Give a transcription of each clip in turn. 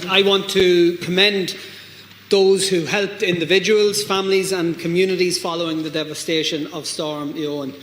I want to commend those who helped individuals, families and communities following the devastation of Storm Éowyn.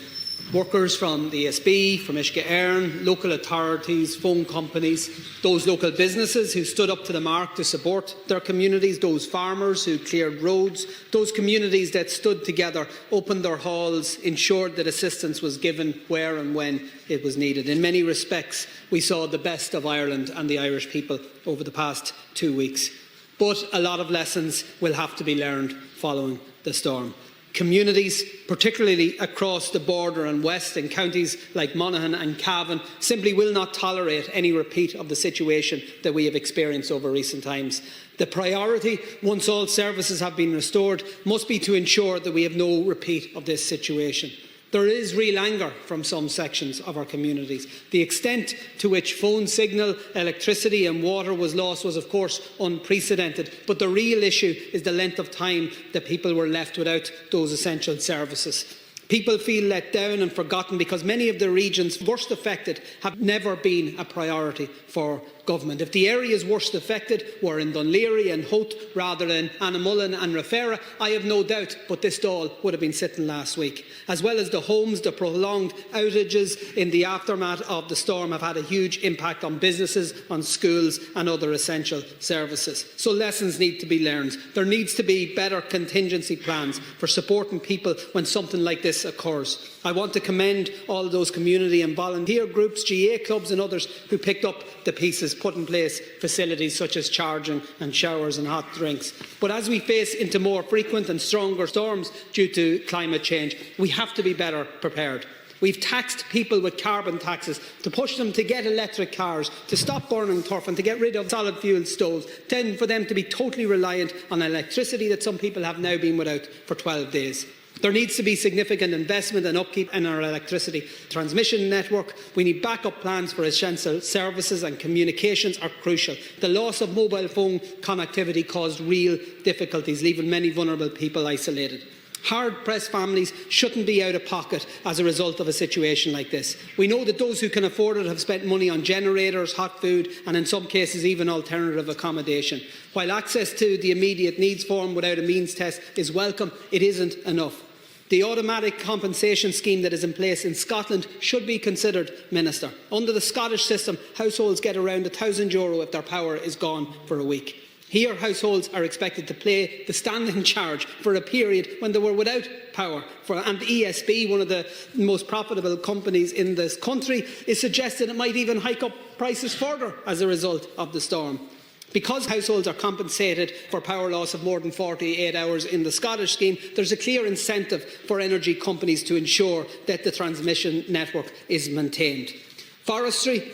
Workers from the ESB, from Uisce Éireann, local authorities, phone companies, those local businesses who stood up to the mark to support their communities, those farmers who cleared roads, those communities that stood together, opened their halls, ensured that assistance was given where and when it was needed. In many respects, we saw the best of Ireland and the Irish people over the past 2 weeks. But a lot of lessons will have to be learned following the storm. Communities, particularly across the border and west in counties like Monaghan and Cavan, simply will not tolerate any repeat of the situation that we have experienced over recent times. The priority, once all services have been restored, must be to ensure that we have no repeat of this situation. There is real anger from some sections of our communities. The extent to which phone signal, electricity and water was lost was of course unprecedented, but the real issue is the length of time that people were left without those essential services. People feel let down and forgotten because many of the regions worst affected have never been a priority for government. If the areas worst affected were in Dún Laoghaire and Howth rather than Annamullen and Rafera, I have no doubt but this Dáil would have been sitting last week. As well as the homes, the prolonged outages in the aftermath of the storm have had a huge impact on businesses, on schools and other essential services. So lessons need to be learned. There needs to be better contingency plans for supporting people when something like this occurs. I want to commend all those community and volunteer groups, GA clubs and others who picked up the pieces, put in place facilities such as charging and showers and hot drinks. But as we face into more frequent and stronger storms due to climate change, we have to be better prepared. We've taxed people with carbon taxes to push them to get electric cars, to stop burning turf and to get rid of solid fuel stoves, then for them to be totally reliant on electricity that some people have now been without for 12 days. There needs to be significant investment and upkeep in our electricity transmission network. We need backup plans for essential services, and communications are crucial. The loss of mobile phone connectivity caused real difficulties, leaving many vulnerable people isolated. Hard-pressed families shouldn't be out of pocket as a result of a situation like this. We know that those who can afford it have spent money on generators, hot food and in some cases even alternative accommodation. While access to the immediate needs form without a means test is welcome, it isn't enough. The automatic compensation scheme that is in place in Scotland should be considered, Minister. Under the Scottish system, households get around €1,000 if their power is gone for a week. Here, households are expected to pay the standing charge for a period when they were without power. And the ESB, one of the most profitable companies in this country, is suggesting it might even hike up prices further as a result of the storm. Because households are compensated for power loss of more than 48 hours in the Scottish scheme, there is a clear incentive for energy companies to ensure that the transmission network is maintained. Forestry,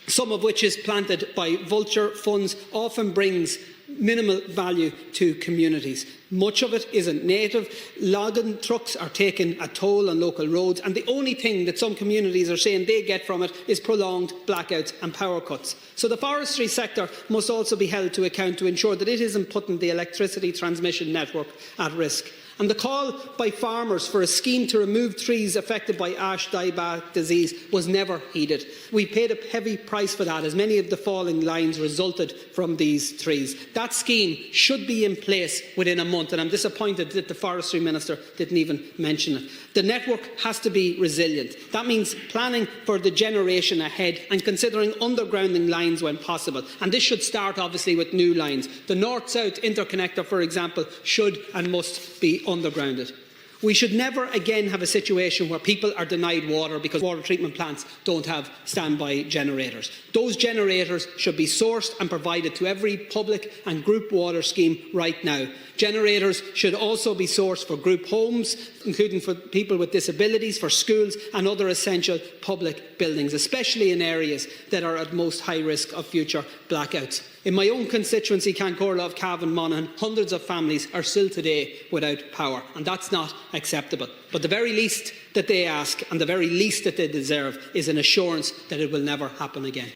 some of which is planted by vulture funds, often brings minimal value to communities. Much of it isn't native. Logging trucks are taking a toll on local roads, and the only thing that some communities are saying they get from it is prolonged blackouts and power cuts. So the forestry sector must also be held to account to ensure that it isn't putting the electricity transmission network at risk. And the call by farmers for a scheme to remove trees affected by ash dieback disease was never heeded. We paid a heavy price for that, as many of the falling lines resulted from these trees. That scheme should be in place within a month, and I'm disappointed that the Forestry Minister didn't even mention it. The network has to be resilient. That means planning for the generation ahead and considering undergrounding lines when possible. And this should start obviously with new lines. The North South Interconnector, for example, should and must be undergrounded. We should never again have a situation where people are denied water because water treatment plants don't have standby generators. Those generators should be sourced and provided to every public and group water scheme right now. Generators should also be sourced for group homes, including for people with disabilities, for schools and other essential public buildings, especially in areas that are at most high risk of future blackouts. In my own constituency, Cancorla of Cavan Monaghan, hundreds of families are still today without power, and that's not acceptable. But the very least that they ask and the very least that they deserve is an assurance that it will never happen again.